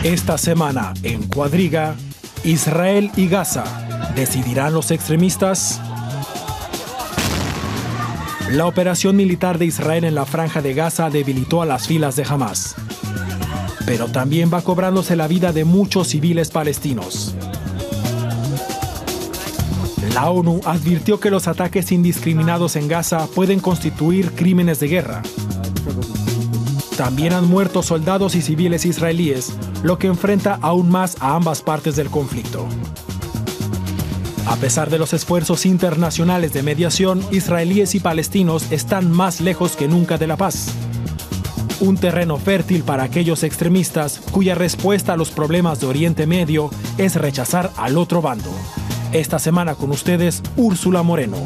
Esta semana, en Cuadriga, Israel y Gaza, ¿decidirán los extremistas? La operación militar de Israel en la Franja de Gaza debilitó a las filas de Hamás, pero también va cobrándose la vida de muchos civiles palestinos. La ONU advirtió que los ataques indiscriminados en Gaza pueden constituir crímenes de guerra. También han muerto soldados y civiles israelíes, lo que enfrenta aún más a ambas partes del conflicto. A pesar de los esfuerzos internacionales de mediación, israelíes y palestinos están más lejos que nunca de la paz. Un terreno fértil para aquellos extremistas cuya respuesta a los problemas de Oriente Medio es rechazar al otro bando. Esta semana con ustedes, Úrsula Moreno.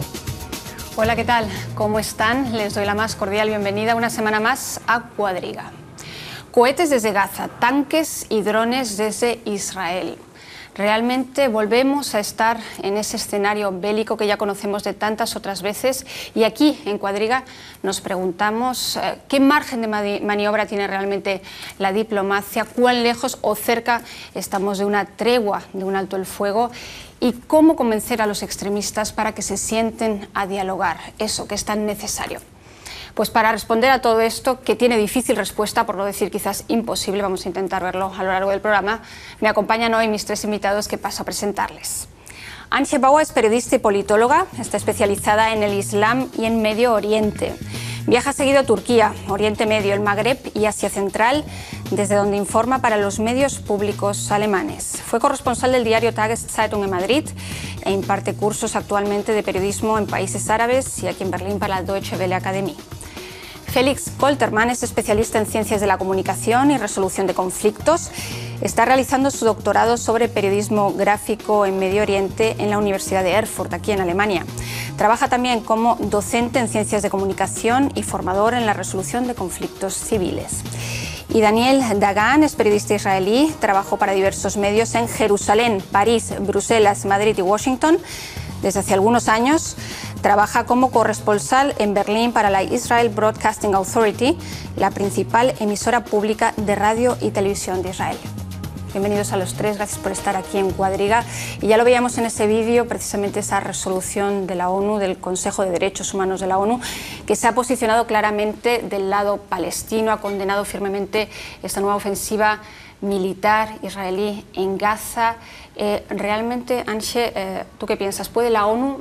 Hola, ¿qué tal? ¿Cómo están? Les doy la más cordial bienvenida una semana más a Cuadriga. Cohetes desde Gaza, tanques y drones desde Israel. Realmente volvemos a estar en ese escenario bélico que ya conocemos de tantas otras veces, y aquí en Cuadriga nos preguntamos qué margen de maniobra tiene realmente la diplomacia, cuán lejos o cerca estamos de una tregua, de un alto el fuego, y cómo convencer a los extremistas para que se sienten a dialogar, eso que es tan necesario. Pues para responder a todo esto, que tiene difícil respuesta, por no decir quizás imposible, vamos a intentar verlo a lo largo del programa, me acompañan hoy mis tres invitados que paso a presentarles. Antje Bauer es periodista y politóloga, está especializada en el Islam y en Medio Oriente. Viaja seguido a Turquía, Oriente Medio, el Magreb y Asia Central, desde donde informa para los medios públicos alemanes. Fue corresponsal del diario Tageszeitung en Madrid e imparte cursos actualmente de periodismo en países árabes y aquí en Berlín para la Deutsche Welle Academy. Felix Koltermann es especialista en ciencias de la comunicación y resolución de conflictos. Está realizando su doctorado sobre periodismo gráfico en Medio Oriente en la Universidad de Erfurt, aquí en Alemania. Trabaja también como docente en ciencias de comunicación y formador en la resolución de conflictos civiles. Y Daniel Dagan es periodista israelí, trabajó para diversos medios en Jerusalén, París, Bruselas, Madrid y Washington. Desde hace algunos años trabaja como corresponsal en Berlín para la Israel Broadcasting Authority, la principal emisora pública de radio y televisión de Israel. Bienvenidos a los tres, gracias por estar aquí en Cuadriga. Y ya lo veíamos en ese vídeo, precisamente esa resolución de la ONU, del Consejo de Derechos Humanos de la ONU, que se ha posicionado claramente del lado palestino, ha condenado firmemente esta nueva ofensiva militar israelí en Gaza. Realmente, Antje, ¿tú qué piensas? ¿Puede la ONU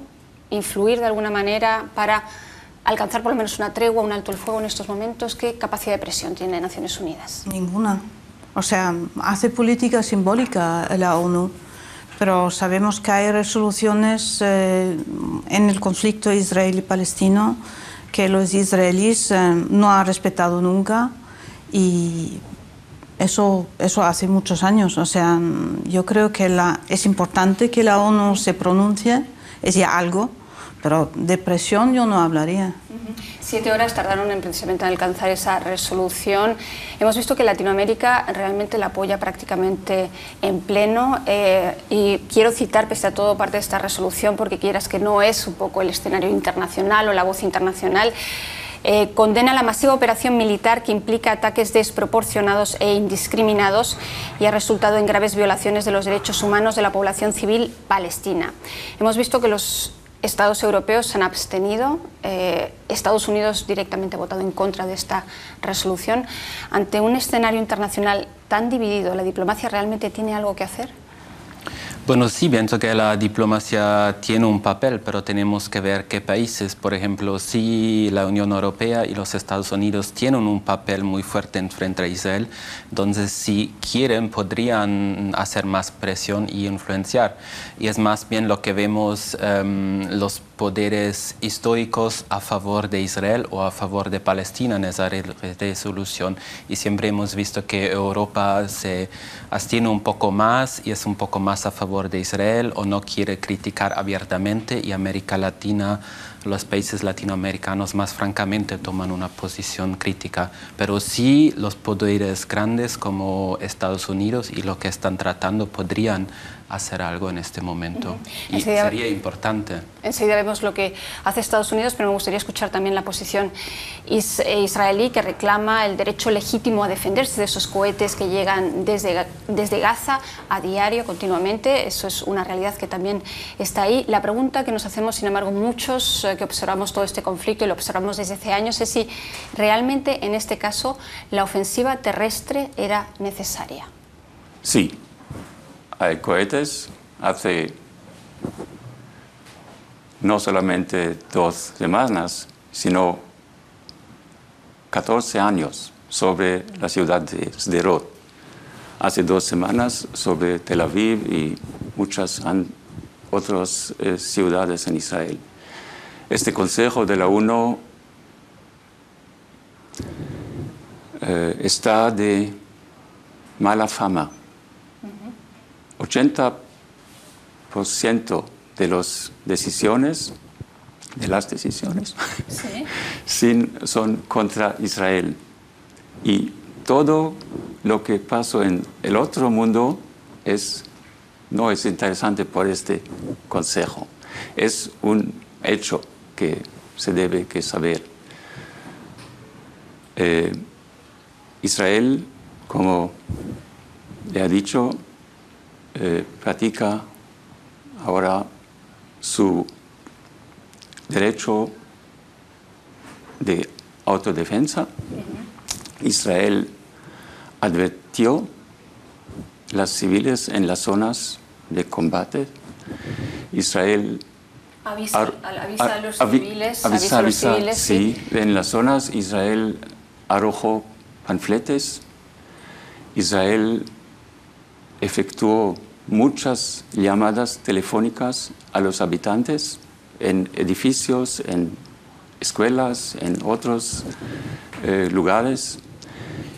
influir de alguna manera para alcanzar por lo menos una tregua, un alto el fuego en estos momentos? ¿Qué capacidad de presión tiene Naciones Unidas? Ninguna. O sea, hace política simbólica la ONU, pero sabemos que hay resoluciones en el conflicto israelí-palestino que los israelíes no han respetado nunca, y eso hace muchos años. O sea, yo creo que es importante que la ONU se pronuncie, es ya algo, pero de presión yo no hablaría. 7 horas tardaron precisamente en alcanzar esa resolución. Hemos visto que Latinoamérica realmente la apoya prácticamente en pleno, y quiero citar pese a todo parte de esta resolución porque quieras que no es un poco el escenario internacional o la voz internacional. Condena la masiva operación militar que implica ataques desproporcionados e indiscriminados y ha resultado en graves violaciones de los derechos humanos de la población civil palestina. Hemos visto que los Estados europeos se han abstenido, Estados Unidos directamente ha votado en contra de esta resolución. Ante un escenario internacional tan dividido, ¿la diplomacia realmente tiene algo que hacer? Bueno, sí, pienso que la diplomacia tiene un papel, pero tenemos que ver qué países. Por ejemplo, si la Unión Europea y los Estados Unidos tienen un papel muy fuerte en frente a Israel, entonces si quieren podrían hacer más presión y influenciar. Y es más bien lo que vemos, los poderes históricos a favor de Israel o a favor de Palestina en esa resolución. Y siempre hemos visto que Europa se abstiene un poco más y es un poco más a favor de Israel o no quiere criticar abiertamente, y América Latina, los países latinoamericanos más francamente toman una posición crítica. Pero sí los poderes grandes como Estados Unidos y lo que están tratando podrían hacer algo en este momento. Y Enseguida, sería importante. Enseguida vemos lo que hace Estados Unidos, pero me gustaría escuchar también la posición israelí, que reclama el derecho legítimo a defenderse de esos cohetes que llegan desde Gaza a diario, continuamente. Eso es una realidad que también está ahí. La pregunta que nos hacemos, sin embargo, muchos que observamos todo este conflicto y lo observamos desde hace años, es si realmente en este caso la ofensiva terrestre era necesaria. Sí, hay cohetes hace no solamente 2 semanas, sino 14 años sobre la ciudad de Sderot. Hace 2 semanas sobre Tel Aviv y muchas otras ciudades en Israel. Este Consejo de la ONU está de mala fama. 80% de las decisiones son contra Israel. Y todo lo que pasó en el otro mundo no es interesante por este consejo. Es un hecho que se debe saber. Israel, como le ha dicho, practica ahora su derecho de autodefensa. Israel advirtió a los civiles en las zonas de combate. Israel avisa a los civiles. Sí, en las zonas Israel arrojó panfletes. Israel efectuó muchas llamadas telefónicas a los habitantes en edificios, en escuelas, en otros lugares.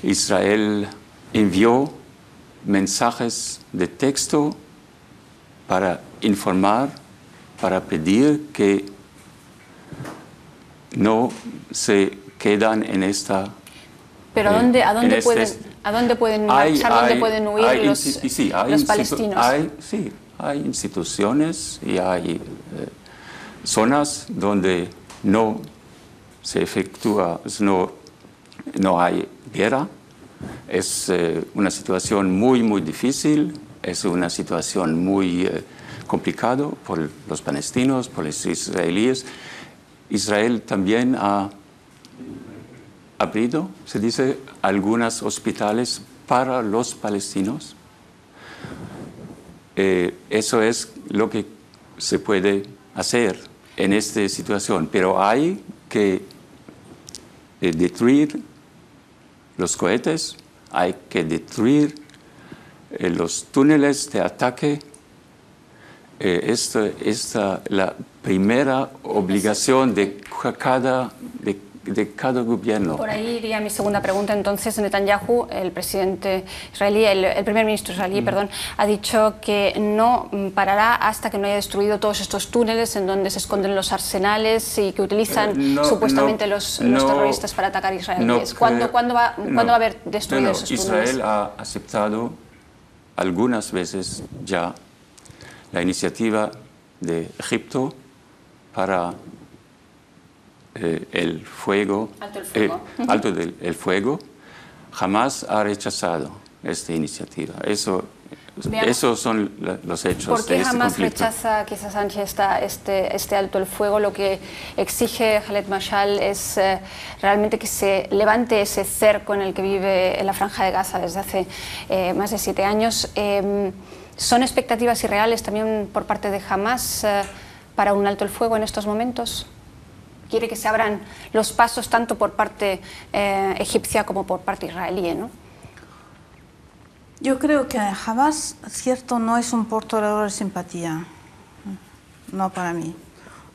Israel envió mensajes de texto para informar, para pedir que no se quedan en esta... Pero ¿a dónde pueden marchar, dónde pueden huir los palestinos? Hay instituciones y hay zonas donde no se efectúa, no hay guerra. Es una situación muy difícil, es una situación muy complicada por los palestinos, por los israelíes. Israel también ha abrido, se dice, algunos hospitales para los palestinos. Eso es lo que se puede hacer en esta situación, pero hay que destruir los cohetes, hay que destruir los túneles de ataque. Esta es la primera obligación de cada gobierno. Por ahí iría mi segunda pregunta. Entonces, Netanyahu, el presidente israelí, el primer ministro israelí, perdón, ha dicho que no parará hasta que no haya destruido todos estos túneles en donde se esconden los arsenales y que utilizan supuestamente los terroristas para atacar a israelíes. ¿Cuándo va a haber destruido esos túneles? Israel ha aceptado algunas veces ya la iniciativa de Egipto para el fuego, alto el fuego. Jamás ha rechazado esta iniciativa. Esos son los hechos. ¿Por qué de este jamás conflicto. rechaza quizás Sánchez este alto el fuego? Lo que exige Khaled Mashal es realmente que se levante ese cerco en el que vive en la Franja de Gaza desde hace más de 7 años. ¿Son expectativas irreales también por parte de Hamás para un alto el fuego en estos momentos? ¿Quiere que se abran los pasos tanto por parte egipcia como por parte israelí, ¿no? Yo creo que Hamás, cierto, no es un portador de simpatía, no para mí.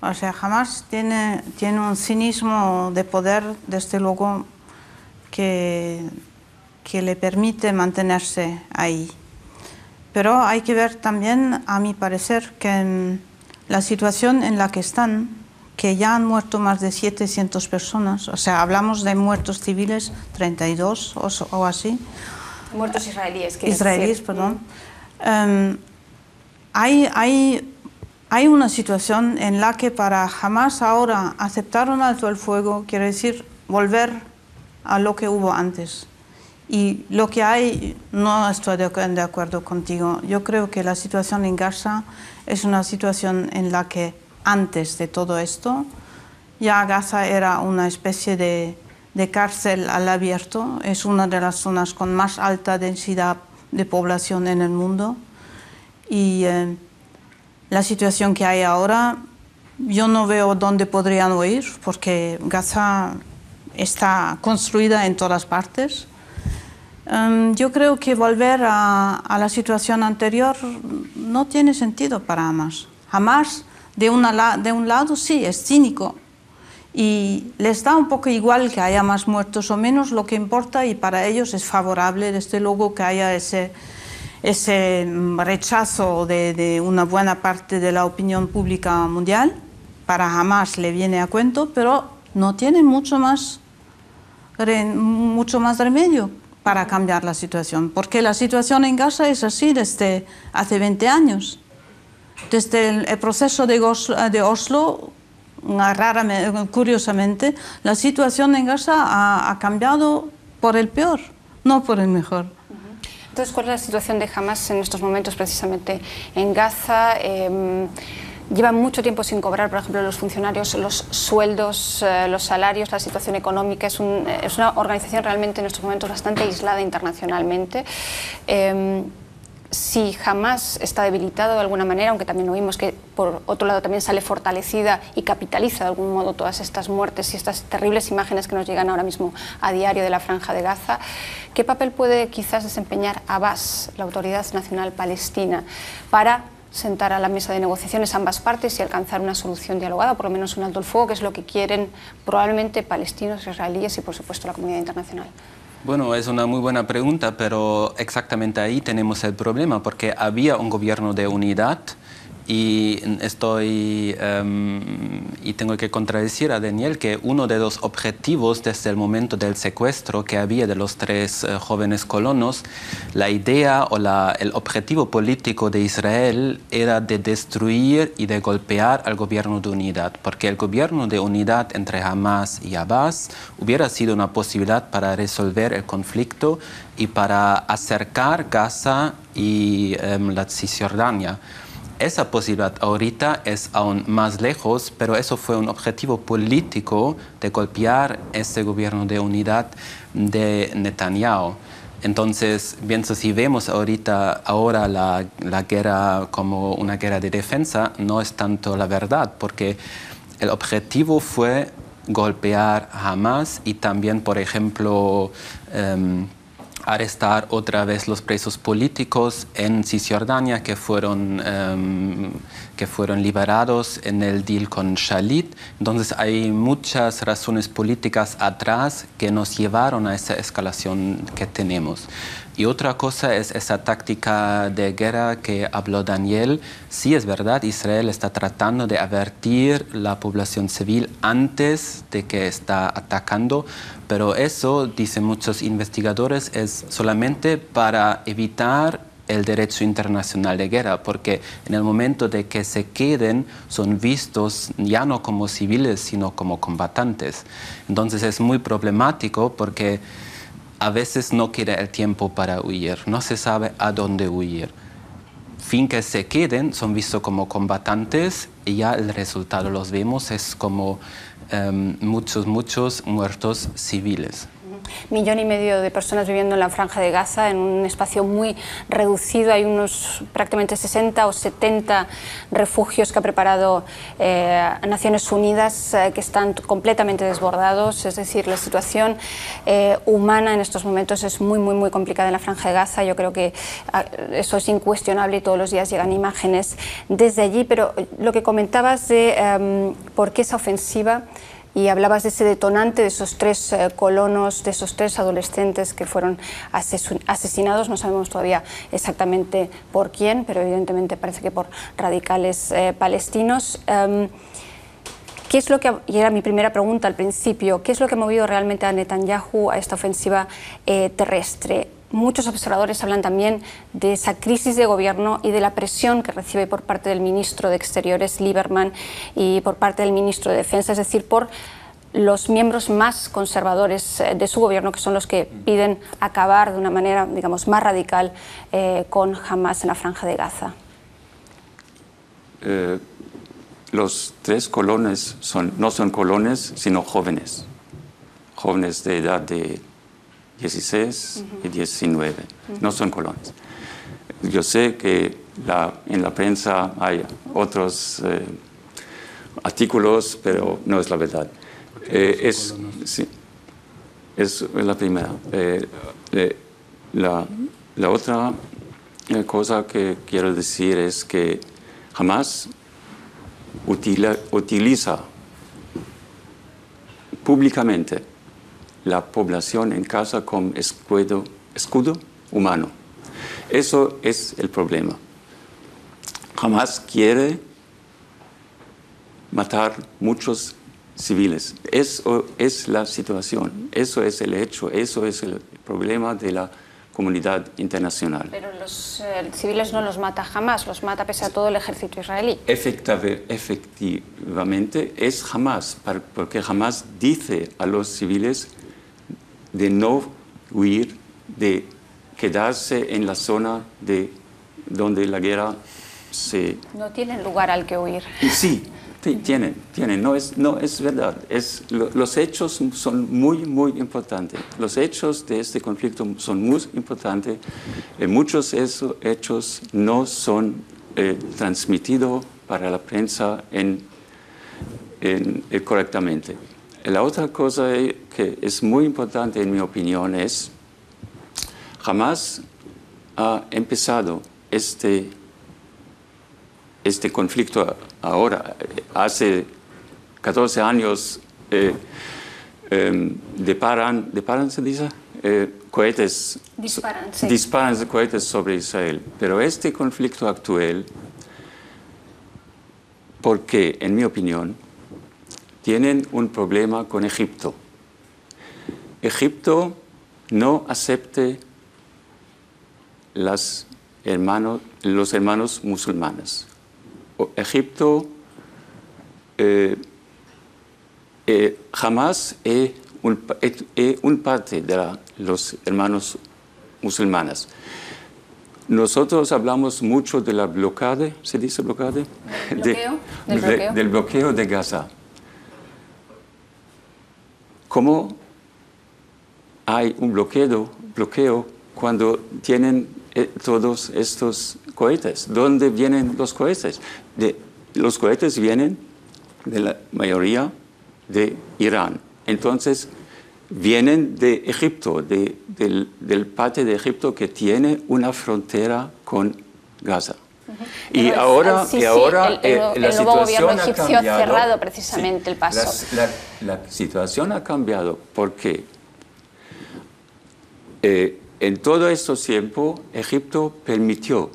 O sea, Hamás tiene un cinismo de poder, desde luego, que le permite mantenerse ahí. Pero hay que ver también, a mi parecer, que la situación en la que están, que ya han muerto más de 700 personas, o sea, hablamos de muertos civiles, 32 o así. Muertos israelíes. Israelíes, perdón. hay una situación en la que para Hamás ahora aceptar un alto el fuego quiere decir volver a lo que hubo antes. Y lo que hay, no estoy de acuerdo contigo. Yo creo que la situación en Gaza es una situación en la que antes de todo esto, ya Gaza era una especie de cárcel al abierto. Es una de las zonas con más alta densidad de población en el mundo. Y la situación que hay ahora, yo no veo dónde podrían huir, porque Gaza está construida en todas partes. Yo creo que volver a la situación anterior no tiene sentido para Hamás. Hamás, de un lado, sí, es cínico y les da un poco igual que haya más muertos o menos, lo que importa, y para ellos es favorable, desde luego, que haya ese rechazo de una buena parte de la opinión pública mundial. Para Hamás le viene a cuento, pero no tienen mucho más remedio para cambiar la situación, porque la situación en Gaza es así desde hace 20 años. Desde el proceso de Oslo, curiosamente, la situación en Gaza ha cambiado por el peor, no por el mejor. Entonces, ¿cuál es la situación de Hamás en estos momentos precisamente en Gaza? Llevan mucho tiempo sin cobrar, por ejemplo, los funcionarios, los sueldos, los salarios, la situación económica. Es una organización realmente en estos momentos bastante aislada internacionalmente. Si Hamás está debilitado de alguna manera, aunque también oímos que por otro lado también sale fortalecida y capitaliza de algún modo todas estas muertes y estas terribles imágenes que nos llegan ahora mismo a diario de la Franja de Gaza, ¿qué papel puede quizás desempeñar Abbas, la Autoridad Nacional Palestina, para sentar a la mesa de negociaciones ambas partes y alcanzar una solución dialogada, por lo menos un alto el fuego, que es lo que quieren probablemente palestinos, israelíes y por supuesto la comunidad internacional? Bueno, es una muy buena pregunta, pero exactamente ahí tenemos el problema, porque había un gobierno de unidad y tengo que contradecir a Daniel que uno de los objetivos desde el momento del secuestro que había de los 3 jóvenes colonos, la idea o el objetivo político de Israel era de destruir y de golpear al gobierno de unidad, porque el gobierno de unidad entre Hamás y Abbas hubiera sido una posibilidad para resolver el conflicto y para acercar Gaza y la Cisjordania. Esa posibilidad ahorita es aún más lejos, pero eso fue un objetivo político de golpear ese gobierno de unidad de Netanyahu. Entonces, pienso, si vemos ahora la guerra como una guerra de defensa, no es tanto la verdad, porque el objetivo fue golpear a Hamás y también, por ejemplo, arrestar otra vez los presos políticos en Cisjordania que fueron liberados en el deal con Shalit. Entonces hay muchas razones políticas atrás que nos llevaron a esa escalación que tenemos. Y otra cosa es esa táctica de guerra que habló Daniel. Sí, es verdad, Israel está tratando de advertir la población civil antes de que está atacando, pero eso, dicen muchos investigadores, es solamente para evitar el derecho internacional de guerra, porque en el momento de que se queden son vistos ya no como civiles, sino como combatantes. Entonces es muy problemático porque a veces no queda el tiempo para huir, no se sabe a dónde huir. Fin que se queden, son vistos como combatantes y ya el resultado los vemos, es como muchos muertos civiles. 1,5 millones de personas viviendo en la Franja de Gaza, en un espacio muy reducido. Hay unos prácticamente 60 o 70 refugios que ha preparado Naciones Unidas que están completamente desbordados. Es decir, la situación humana en estos momentos es muy complicada en la Franja de Gaza. Yo creo que eso es incuestionable y todos los días llegan imágenes desde allí. Pero lo que comentabas de por qué esa ofensiva, y hablabas de ese detonante, de esos 3 colonos, de esos 3 adolescentes que fueron asesinados. No sabemos todavía exactamente por quién, pero evidentemente parece que por radicales palestinos. ¿Qué es lo que, y era mi primera pregunta al principio, qué es lo que ha movido realmente a Netanyahu a esta ofensiva terrestre? muchos observadores hablan también de esa crisis de gobierno y de la presión que recibe por parte del ministro de Exteriores, Lieberman, y por parte del ministro de Defensa, es decir, por los miembros más conservadores de su gobierno, que son los que piden acabar de una manera, digamos, más radical con Hamas en la Franja de Gaza. Los 3 colones no son colones, sino jóvenes. Jóvenes de edad de 16 y 19. No son colones. Yo sé que en la prensa hay otros artículos, pero no es la verdad. Sí, es la primera. La otra cosa que quiero decir es que Hamas utiliza públicamente la población en Gaza como escudo humano. Eso es el problema. Hamas quiere matar muchos civiles. Eso es la situación, eso es el hecho, eso es el problema de la comunidad internacional. Pero los civiles no los mata Hamas, los mata pese a todo el ejército israelí. Efectivamente es Hamas, porque Hamas dice a los civiles de no huir, de quedarse en la zona donde la guerra se... No tienen lugar al que huir. Sí. Tienen, no es verdad. Los hechos son muy, muy importantes. Los hechos de este conflicto son muy importantes. Muchos de esos hechos no son transmitidos para la prensa correctamente. La otra cosa que es muy importante, en mi opinión, es Hamas ha empezado este conflicto ahora. Hace 14 años disparan, se dice, cohetes. Disparan, sí. Disparan cohetes sobre Israel. Pero este conflicto actual, porque, en mi opinión, tienen un problema con Egipto. Egipto no acepta los hermanos musulmanes. Egipto jamás es un parte de los hermanos musulmanes. Nosotros hablamos mucho de la bloquea, ¿se dice bloquea? Del bloqueo de Gaza. ¿Cómo hay un bloqueo cuando tienen todos estos cohetes? ¿Dónde vienen los cohetes? Los cohetes vienen de la mayoría de Irán. Entonces, vienen de Egipto, del parte de Egipto que tiene una frontera con Gaza. Y ahora, la situación ha cambiado. Ha cerrado precisamente el paso. La situación ha cambiado porque en todo este tiempo Egipto permitió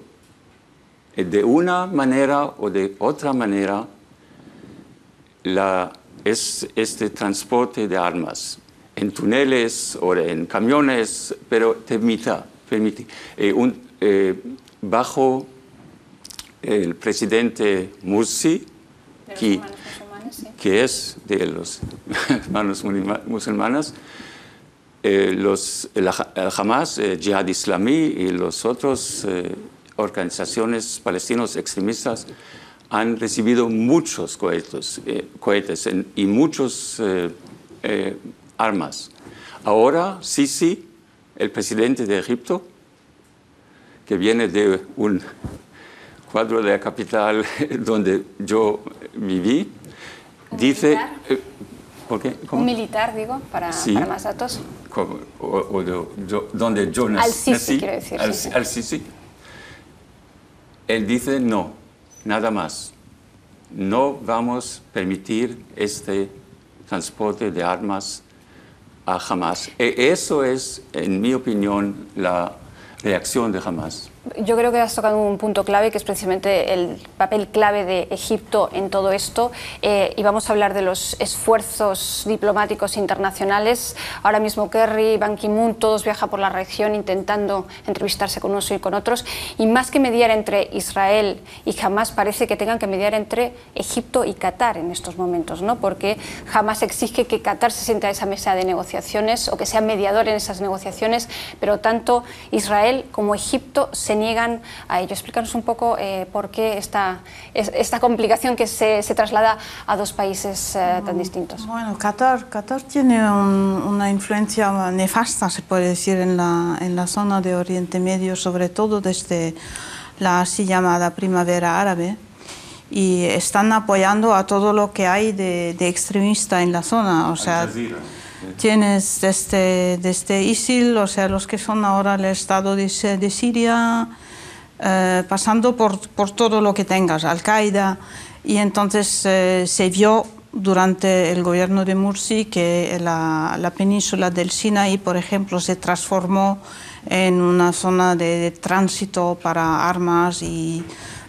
de una manera o de otra manera este transporte de armas en túneles o en camiones, pero permite. Bajo el presidente Morsi, que es de los hermanos musulmanes, el Hamas, Jihad Islamí y las otras organizaciones palestinas extremistas han recibido muchos cohetes y muchas armas. Ahora, Sisi, el presidente de Egipto, que viene de un cuadro de la capital donde yo viví, dice... ¿Por qué? Un militar, digo, para más datos. Donde yo nací. Al-Sisi, quiero decir. Al-Sisi. Él dice no, nada más. No vamos a permitir este transporte de armas a Hamas. Eso es, en mi opinión, la reacción de Hamas. Yo creo que has tocado un punto clave, que es precisamente el papel clave de Egipto en todo esto, y vamos a hablar de los esfuerzos diplomáticos internacionales. Ahora mismo Kerry, Ban Ki-moon, todos viajan por la región intentando entrevistarse con unos y con otros, y más que mediar entre Israel y Hamás, parece que tengan que mediar entre Egipto y Qatar en estos momentos, ¿no? Porque Hamás exige que Qatar se siente a esa mesa de negociaciones o que sea mediador en esas negociaciones, pero tanto Israel como Egipto se niegan a ello. Explícanos un poco por qué esta complicación que se traslada a dos países tan distintos. Bueno, Qatar tiene una influencia nefasta, se puede decir, en la zona de Oriente Medio, sobre todo desde la así llamada primavera árabe, y están apoyando a todo lo que hay de extremista en la zona. O sea, tienes desde ISIL, o sea, los que son ahora el Estado de Siria, pasando por todo lo que tengas, Al-Qaeda, y entonces se vio durante el gobierno de Morsi que la península del Sinaí, por ejemplo, se transformó en una zona de tránsito para armas y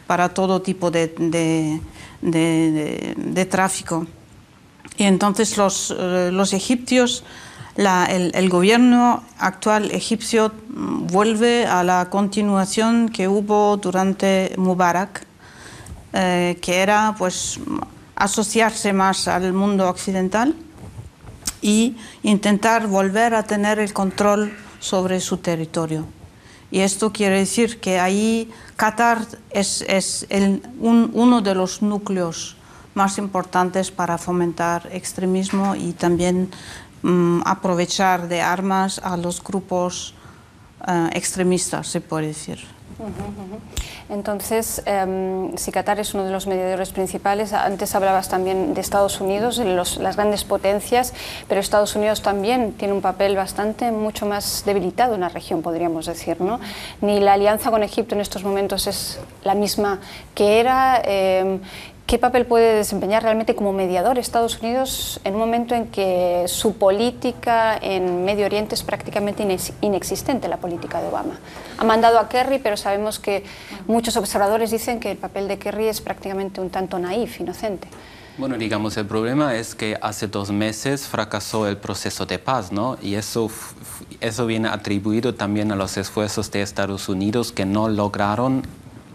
para todo tipo de tráfico. Y entonces los egipcios, el gobierno actual egipcio vuelve a la continuación que hubo durante Mubarak, que era pues asociarse más al mundo occidental y intentar volver a tener el control sobre su territorio. Y esto quiere decir que ahí Qatar es uno de los núcleos más importantes para fomentar extremismo y también aprovechar de armas a los grupos extremistas, se puede decir. Entonces, si Qatar es uno de los mediadores principales, antes hablabas también de Estados Unidos, las grandes potencias, pero Estados Unidos también tiene un papel mucho más debilitado en la región, podríamos decir, ¿no? Ni la alianza con Egipto en estos momentos es la misma que era. ¿Qué papel puede desempeñar realmente como mediador Estados Unidos en un momento en que su política en Medio Oriente es prácticamente inexistente, la política de Obama? Ha mandado a Kerry, pero sabemos que muchos observadores dicen que el papel de Kerry es prácticamente un tanto naif, inocente. Bueno, digamos, el problema es que hace 2 meses fracasó el proceso de paz, ¿no? Y eso viene atribuido también a los esfuerzos de Estados Unidos, que no lograron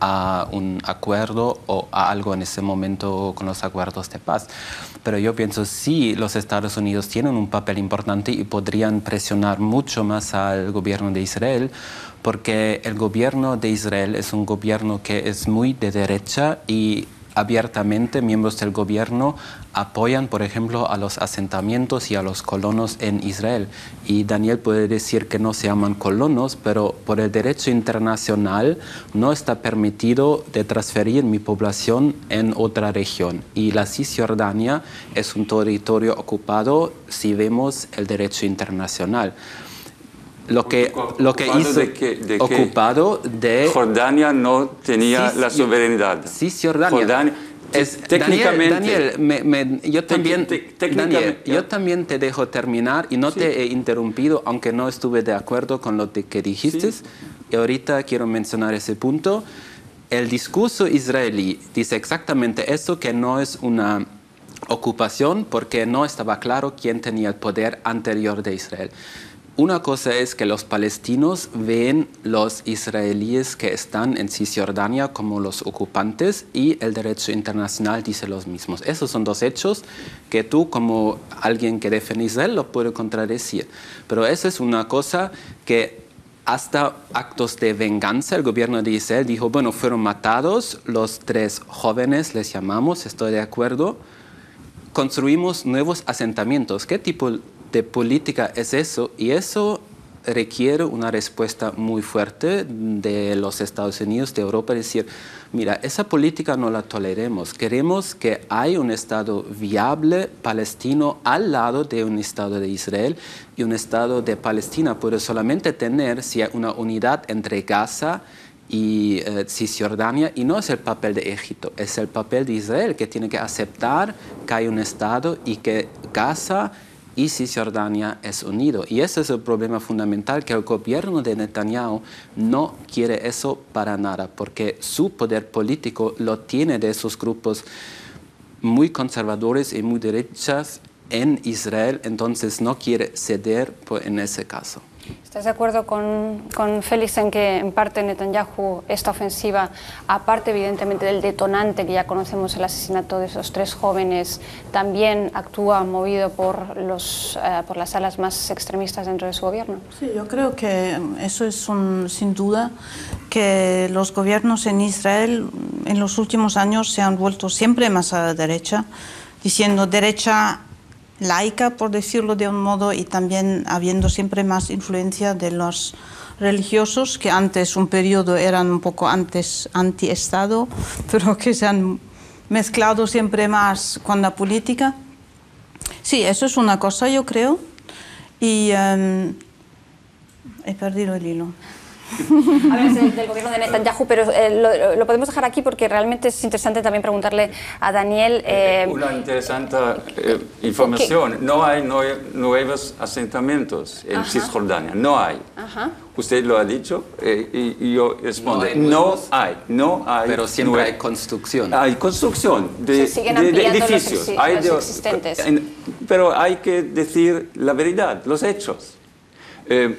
a un acuerdo o a algo en ese momento con los acuerdos de paz. Pero yo pienso sí, los Estados Unidos tienen un papel importante y podrían presionar mucho más al gobierno de Israel, porque el gobierno de Israel es un gobierno que es muy de derecha y abiertamente miembros del gobierno apoyan, por ejemplo, a los asentamientos y a los colonos en Israel. Y Daniel puede decir que no se llaman colonos, pero por el derecho internacional no está permitido de transferir mi población en otra región. Y la Cisjordania es un territorio ocupado si vemos el derecho internacional. Lo que hizo ocupado de Jordania no tenía la soberanía. Cisjordania. Técnicamente. Daniel, yo también te dejo terminar y no te he interrumpido, aunque no estuve de acuerdo con lo que dijiste. Sí. Y ahorita quiero mencionar ese punto. El discurso israelí dice exactamente eso, que no es una ocupación porque no estaba claro quién tenía el poder anterior de Israel. Una cosa es que los palestinos ven los israelíes que están en Cisjordania como los ocupantes y el derecho internacional dice los mismos. Esos son 2 hechos que tú, como alguien que defiende Israel, lo puedes contradecir. Pero esa es una cosa que hasta actos de venganza, el gobierno de Israel dijo, bueno, fueron matados los 3 jóvenes, les llamamos, estoy de acuerdo, construimos nuevos asentamientos. ¿Qué tipo de política es eso? Y eso requiere una respuesta muy fuerte de los Estados Unidos, de Europa, decir, mira, esa política no la toleremos. Queremos que haya un Estado viable palestino al lado de un Estado de Israel, y un Estado de Palestina puede solamente tener si hay una unidad entre Gaza y Cisjordania, y no es el papel de Egipto, es el papel de Israel, que tiene que aceptar que hay un Estado y que Gaza y Cisjordania es unido. Y ese es el problema fundamental, que el gobierno de Netanyahu no quiere eso para nada, porque su poder político lo tiene de esos grupos muy conservadores y muy derechas en Israel, entonces no quiere ceder en ese caso. ¿Estás de acuerdo con Félix en que en parte Netanyahu, esta ofensiva, aparte evidentemente del detonante que ya conocemos, el asesinato de esos 3 jóvenes, también actúa movido por las alas más extremistas dentro de su gobierno? Sí, yo creo que eso es sin duda, que los gobiernos en Israel en los últimos años se han vuelto siempre más a la derecha, diciendo derecha laica, por decirlo de un modo, y también habiendo siempre más influencia de los religiosos, que antes un periodo eran un poco antes anti-Estado, pero que se han mezclado siempre más con la política. Sí, eso es una cosa, yo creo, y he perdido el hilo. Hablas del gobierno de Netanyahu, pero lo podemos dejar aquí porque realmente es interesante también preguntarle a Daniel. Una interesante información. No hay nuevos asentamientos en Cisjordania. No hay. Ajá. Usted lo ha dicho y yo respondo. No hay. Pero siempre hay construcción. Hay construcción de edificios. Los existentes. Pero hay que decir la verdad, los hechos.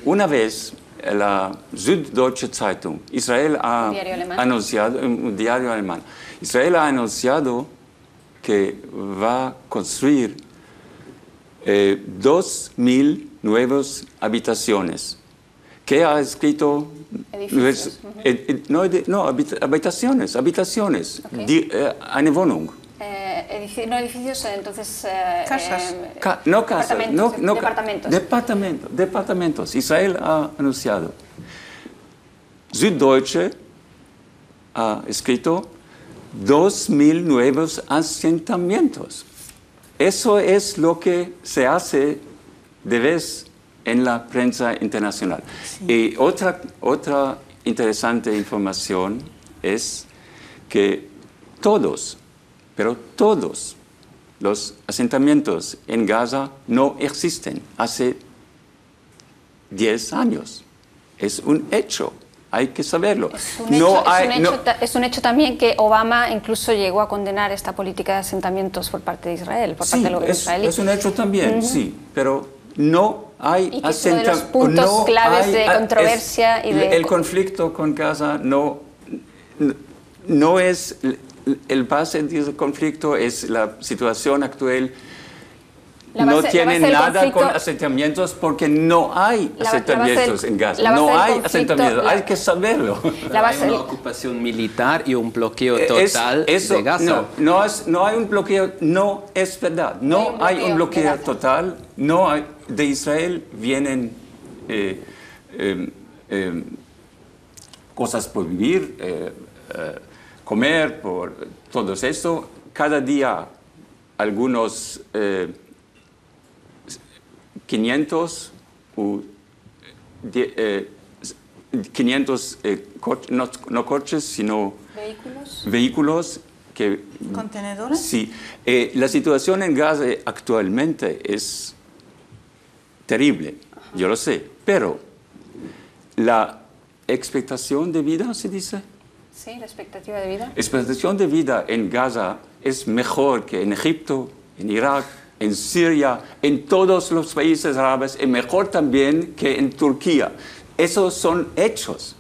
Una vez la Süddeutsche Zeitung, Israel ha anunciado, un diario alemán, Israel ha anunciado que va a construir 2.000 nuevas habitaciones. ¿Qué ha escrito? Edificios. No, habitaciones. Eine Wohnung. No edificios, entonces... casas. No casas, departamentos. Departamentos. Israel ha anunciado. Süddeutsche ha escrito 2.000 nuevos asentamientos. Eso es lo que se hace de vez en la prensa internacional. Sí. Y otra interesante información es que todos los asentamientos en Gaza no existen hace 10 años. Es un hecho, hay que saberlo. Es un hecho también que Obama incluso llegó a condenar esta política de asentamientos por parte de Israel, por parte del gobierno israelí. Es un hecho también, sí, pero no hay asentamientos. Y que uno de los puntos claves de controversia y de... El conflicto con Gaza no es... El base del conflicto es la situación actual. No tiene nada con asentamientos porque no hay asentamientos en Gaza. No hay asentamientos, hay que saberlo. Hay una ocupación militar y un bloqueo total de Gaza. No hay un bloqueo, no es verdad. No hay un bloqueo total. No hay, de Israel vienen cosas por vivir, comer, por todo esto. Cada día algunos 500 no coches, sino vehículos que... ¿Contenedores? Sí. La situación en Gaza actualmente es terrible, yo lo sé, pero la expectación de vida, ¿se dice? Sí, la expectativa de vida. La expectación de vida en Gaza es mejor que en Egipto, en Irak, en Siria, en todos los países árabes, y mejor también que en Turquía. Esos son hechos.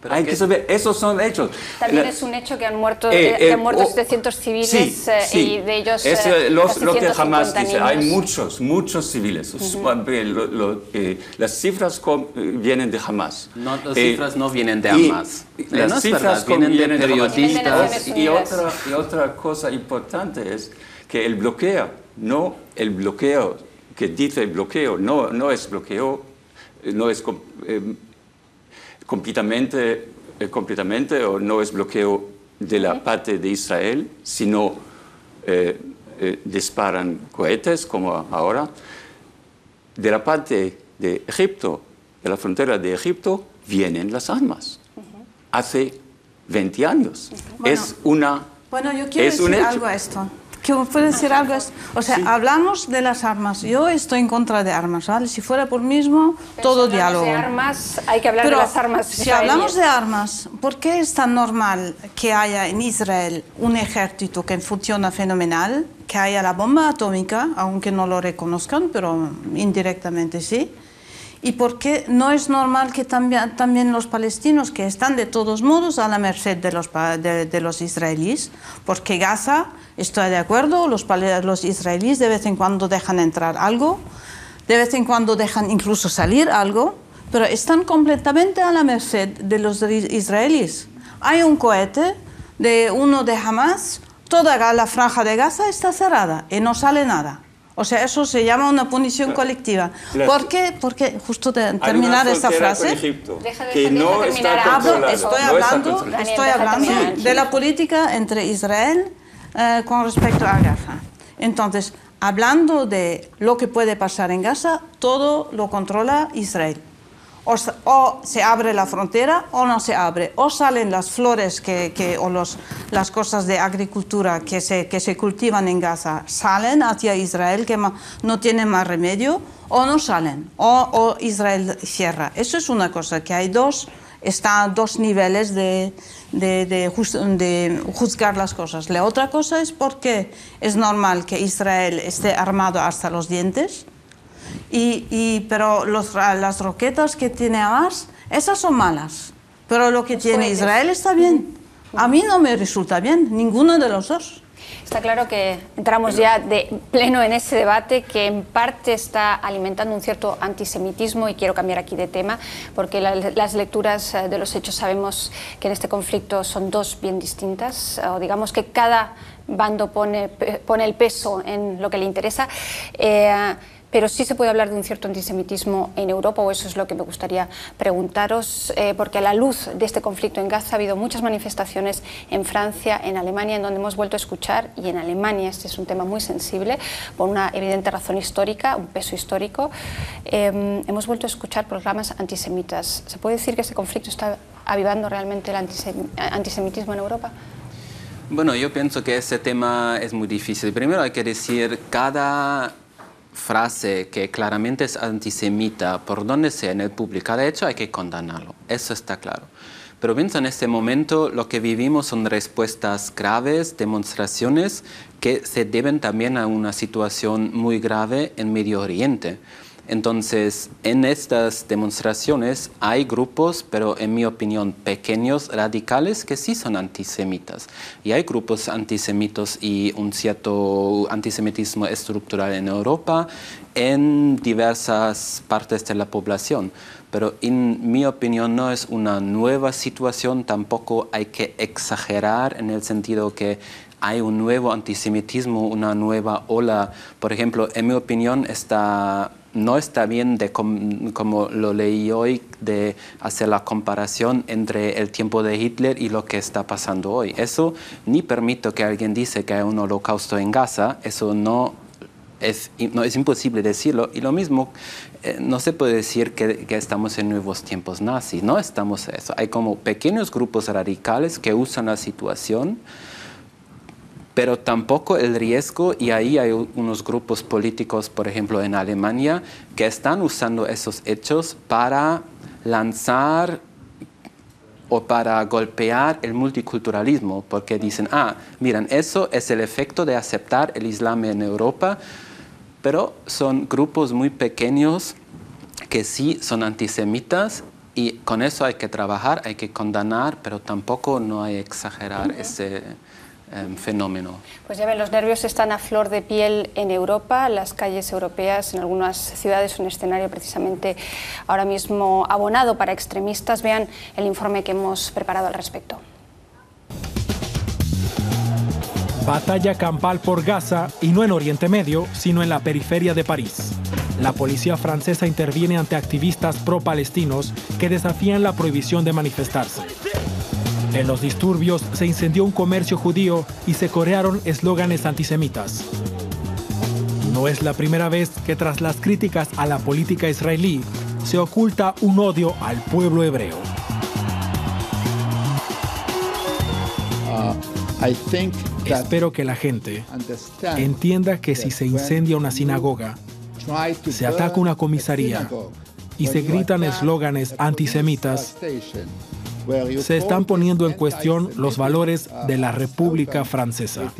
Hay que saber, esos son hechos. También es un hecho que han muerto 700 civiles, sí, y de ellos lo que Hamas dice, hay muchos civiles. Las cifras vienen de Hamas. No, las cifras no vienen de Hamas. Las cifras vienen de periodistas. Y otra cosa importante es que el bloqueo que dice bloqueo, no es bloqueo, no es completamente o no es bloqueo de la parte de Israel, sino disparan cohetes como ahora. De la parte de Egipto, de la frontera de Egipto, vienen las armas. Hace 20 años. Bueno, yo quiero decir algo a esto. que puede decir algo. O sea, Sí. hablamos de las armas. Yo estoy en contra de armas, ¿vale? Si fuera por mismo, todo Si hablamos diálogo. de armas, hay que hablar Pero de las armas si israelíes. hablamos de armas, ¿por qué es tan normal que haya en Israel un ejército que funciona fenomenal, que haya la bomba atómica, aunque no lo reconozcan, pero indirectamente sí? ¿Y por qué no es normal que también los palestinos, que están de todos modos a la merced de los israelíes? Porque Gaza, estoy de acuerdo, los israelíes de vez en cuando dejan entrar algo, de vez en cuando dejan incluso salir algo, pero están completamente a la merced de los israelíes. Hay un cohete de uno de Hamas, toda la franja de Gaza está cerrada y no sale nada. O sea, eso se llama una punición colectiva. ¿Por qué? Porque, justo de terminar esta frase, Que no está controlada. estoy hablando de la política entre Israel con respecto a Gaza. Entonces, hablando de lo que puede pasar en Gaza, todo lo controla Israel. O se abre la frontera o no se abre. O salen las flores las cosas de agricultura que se cultivan en Gaza, salen hacia Israel, que no tienen más remedio, o no salen. O Israel cierra. Eso es una cosa, que hay dos niveles de juzgar las cosas. La otra cosa es porque es normal que Israel esté armado hasta los dientes. Pero las roquetas que tiene Hamas, esas son malas. Pero lo que tiene Israel está bien. A mí no me resulta bien, ninguno de los dos. Está claro que entramos ya de pleno en ese debate que en parte está alimentando un cierto antisemitismo, y quiero cambiar aquí de tema porque las lecturas de los hechos sabemos que en este conflicto son dos bien distintas, o digamos que cada bando pone el peso en lo que le interesa. Pero sí se puede hablar de un cierto antisemitismo en Europa, o eso es lo que me gustaría preguntaros, porque a la luz de este conflicto en Gaza ha habido muchas manifestaciones en Francia, en Alemania, en donde hemos vuelto a escuchar, y en Alemania este es un tema muy sensible, por una evidente razón histórica, un peso histórico, hemos vuelto a escuchar proclamas antisemitas. ¿Se puede decir que este conflicto está avivando realmente el antisemitismo en Europa? Bueno, yo pienso que ese tema es muy difícil. Primero hay que decir, cada frase que claramente es antisemita, por donde sea en el público, de hecho hay que condenarlo, eso está claro. Pero pienso en este momento lo que vivimos son respuestas graves, demostraciones que se deben también a una situación muy grave en Medio Oriente. Entonces, en estas demostraciones hay grupos, pero en mi opinión pequeños, radicales, que sí son antisemitas. Y hay grupos antisemitos y un cierto antisemitismo estructural en Europa, en diversas partes de la población. Pero en mi opinión no es una nueva situación, tampoco hay que exagerar en el sentido que hay un nuevo antisemitismo, una nueva ola. Por ejemplo, en mi opinión no está bien, como lo leí hoy, de hacer la comparación entre el tiempo de Hitler y lo que está pasando hoy. Eso ni permito que alguien dice que hay un holocausto en Gaza, eso no es imposible decirlo. Y lo mismo, no se puede decir que estamos en nuevos tiempos nazis, no estamos en eso. Hay como pequeños grupos radicales que usan la situación, pero tampoco el riesgo, y ahí hay unos grupos políticos, por ejemplo en Alemania, que están usando esos hechos para lanzar o para golpear el multiculturalismo, porque dicen, miren, eso es el efecto de aceptar el Islam en Europa, pero son grupos muy pequeños que sí son antisemitas, y con eso hay que trabajar, hay que condenar, pero tampoco no hay que exagerar ese fenómeno. Pues ya ven, los nervios están a flor de piel en Europa. Las calles europeas, en algunas ciudades, un escenario precisamente ahora mismo abonado para extremistas. Vean el informe que hemos preparado al respecto. Batalla campal por Gaza, y no en Oriente Medio, sino en la periferia de París. La policía francesa interviene ante activistas pro-palestinos que desafían la prohibición de manifestarse. En los disturbios se incendió un comercio judío y se corearon eslóganes antisemitas. No es la primera vez que tras las críticas a la política israelí se oculta un odio al pueblo hebreo. Espero que la gente entienda que si se incendia una sinagoga, se ataca una comisaría y se gritan eslóganes antisemitas, se están poniendo en cuestión los valores de la República Francesa.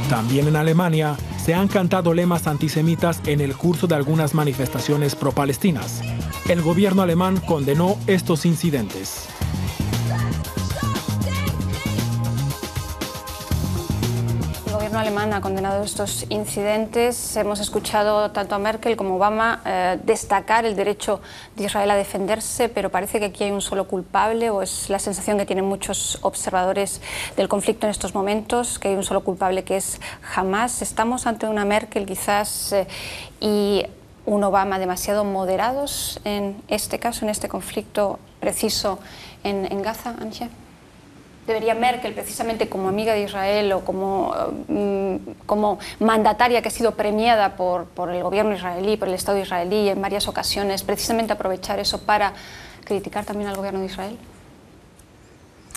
También en Alemania se han cantado lemas antisemitas en el curso de algunas manifestaciones pro-palestinas. El gobierno alemán condenó estos incidentes. El gobierno alemán ha condenado estos incidentes. Hemos escuchado tanto a Merkel como a Obama destacar el derecho de Israel a defenderse, pero parece que aquí hay un solo culpable, o es la sensación que tienen muchos observadores del conflicto en estos momentos, que hay un solo culpable, que es Hamás. Estamos ante una Merkel quizás y un Obama demasiado moderados en este caso, en este conflicto preciso en Gaza, Antje. ¿Debería Merkel, precisamente como amiga de Israel o como mandataria que ha sido premiada por el gobierno israelí, por el Estado israelí en varias ocasiones, precisamente aprovechar eso para criticar también al gobierno de Israel?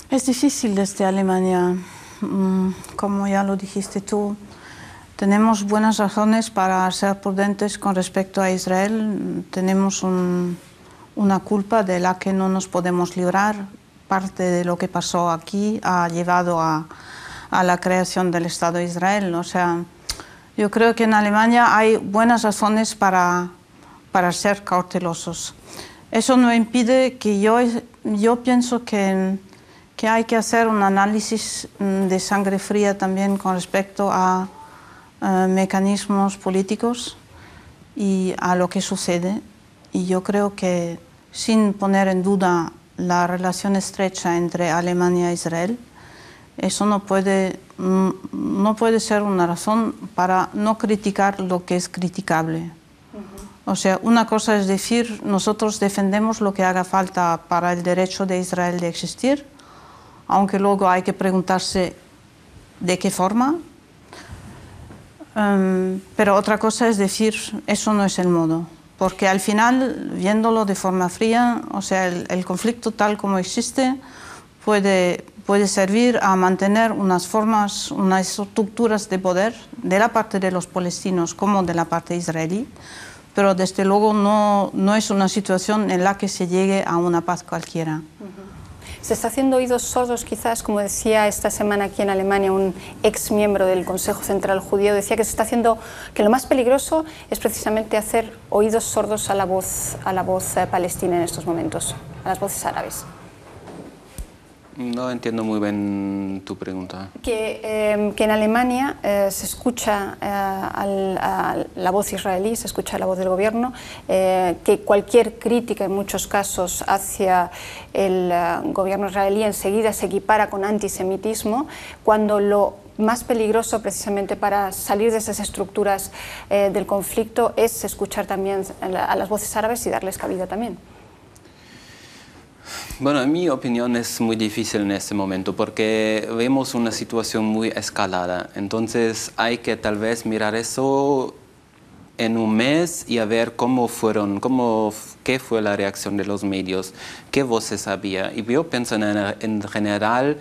Es difícil desde Alemania. Como ya lo dijiste tú, tenemos buenas razones para ser prudentes con respecto a Israel. Tenemos una culpa de la que no nos podemos librar. Parte de lo que pasó aquí ha llevado a la creación del Estado de Israel. O sea, yo creo que en Alemania hay buenas razones para ser cautelosos. Eso no impide que yo pienso que hay que hacer un análisis de sangre fría también con respecto a mecanismos políticos y a lo que sucede. Y yo creo que, sin poner en duda la relación estrecha entre Alemania e Israel, eso no puede ser una razón para no criticar lo que es criticable. O sea, una cosa es decir, nosotros defendemos lo que haga falta para el derecho de Israel de existir, aunque luego hay que preguntarse de qué forma. Pero otra cosa es decir, eso no es el modo. Porque al final, viéndolo de forma fría, o sea, el conflicto tal como existe puede servir a mantener unas formas, unas estructuras de poder de la parte de los palestinos como de la parte israelí, pero desde luego no es una situación en la que se llegue a una paz cualquiera. Se está haciendo oídos sordos, quizás, como decía esta semana aquí en Alemania un ex miembro del Consejo Central Judío, decía que se está haciendo, que lo más peligroso es precisamente hacer oídos sordos a la voz palestina en estos momentos, a las voces árabes. No entiendo muy bien tu pregunta. Que en Alemania se escucha la voz israelí, se escucha la voz del gobierno, que cualquier crítica en muchos casos hacia el gobierno israelí enseguida se equipara con antisemitismo, cuando lo más peligroso precisamente para salir de esas estructuras del conflicto es escuchar también a las voces árabes y darles cabida también. Bueno, en mi opinión es muy difícil en este momento porque vemos una situación muy escalada. Entonces hay que tal vez mirar eso en un mes y a ver qué fue la reacción de los medios, qué voces había. Y yo pienso en general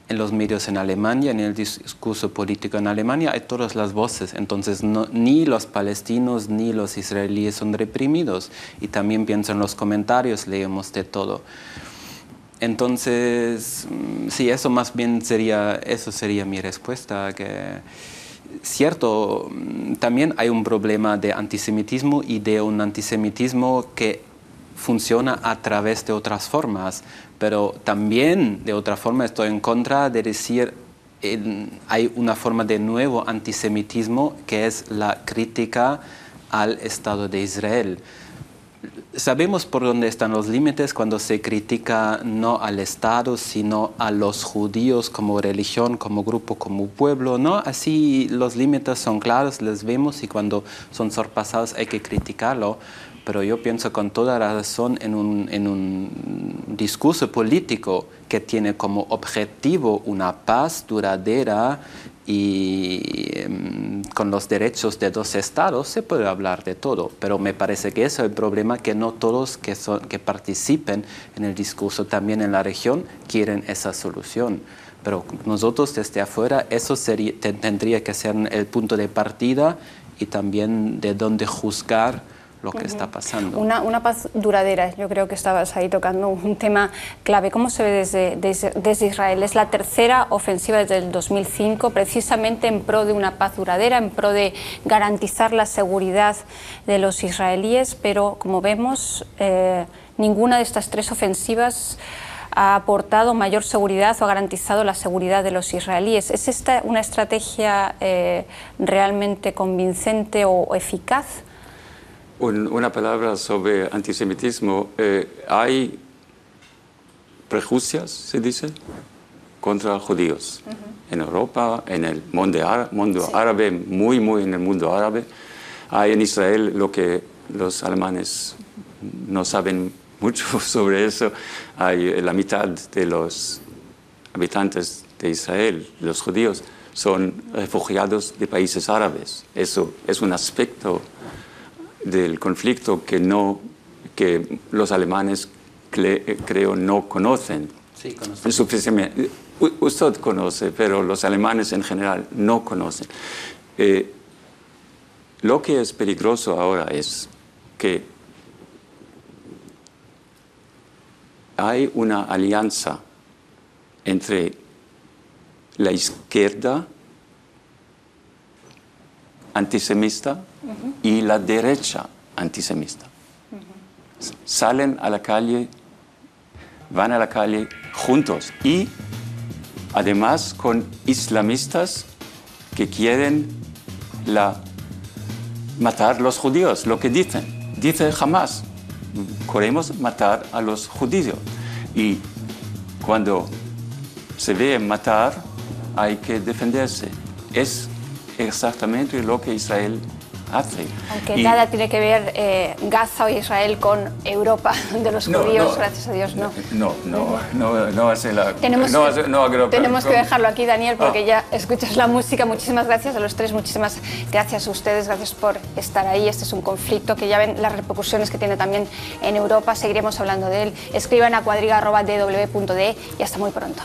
en los medios en Alemania, en el discurso político en Alemania, hay todas las voces. Entonces ni los palestinos ni los israelíes son reprimidos. Y también pienso en los comentarios, leemos de todo. Entonces, sí, eso más bien sería mi respuesta, que cierto, también hay un problema de antisemitismo y de un antisemitismo que funciona a través de otras formas, pero también de otra forma estoy en contra de decir hay una forma de nuevo antisemitismo que es la crítica al Estado de Israel. Sabemos por dónde están los límites cuando se critica no al Estado, sino a los judíos como religión, como grupo, como pueblo, ¿no? Así los límites son claros, les vemos y cuando son sorpasados hay que criticarlo. Pero yo pienso con toda razón en un discurso político que tiene como objetivo una paz duradera y con los derechos de dos estados se puede hablar de todo, pero me parece que ese es el problema, que no todos que participen en el discurso también en la región quieren esa solución. Pero nosotros desde afuera eso tendría que ser el punto de partida y también de dónde juzgar lo que está pasando. Una paz duradera, yo creo que estabas ahí tocando un tema clave. ¿Cómo se ve desde Israel? Es la tercera ofensiva desde el 2005, precisamente en pro de una paz duradera, en pro de garantizar la seguridad de los israelíes, pero como vemos, ninguna de estas tres ofensivas ha aportado mayor seguridad o ha garantizado la seguridad de los israelíes. ¿Es esta una estrategia realmente convincente o eficaz? Una palabra sobre antisemitismo. Hay prejuicios, se dice, contra judíos. En Europa, en el mundo árabe, muy en el mundo árabe. Hay en Israel lo que los alemanes no saben mucho sobre eso. Hay la mitad de los habitantes de Israel, los judíos, son refugiados de países árabes. Eso es un aspecto del conflicto que los alemanes creo no conocen. Sí, conocen. Suficientemente. Usted conoce, pero los alemanes en general no conocen. Lo que es peligroso ahora es que hay una alianza entre la izquierda antisemita y la derecha antisemita. Salen a la calle, van a la calle juntos y además con islamistas que quieren matar a los judíos, lo que dicen. Dice Hamas, queremos matar a los judíos. Y cuando se ve matar, hay que defenderse. Es exactamente lo que Israel hace. Aunque nada tiene que ver Gaza o Israel con Europa, de los judíos, gracias a Dios, no. No hace la... Tenemos que dejarlo aquí, Daniel, porque ya escuchas la música. Muchísimas gracias a los tres, muchísimas gracias a ustedes, gracias por estar ahí. Este es un conflicto que ya ven las repercusiones que tiene también en Europa. Seguiremos hablando de él. Escriban a cuadriga@dw.de y hasta muy pronto.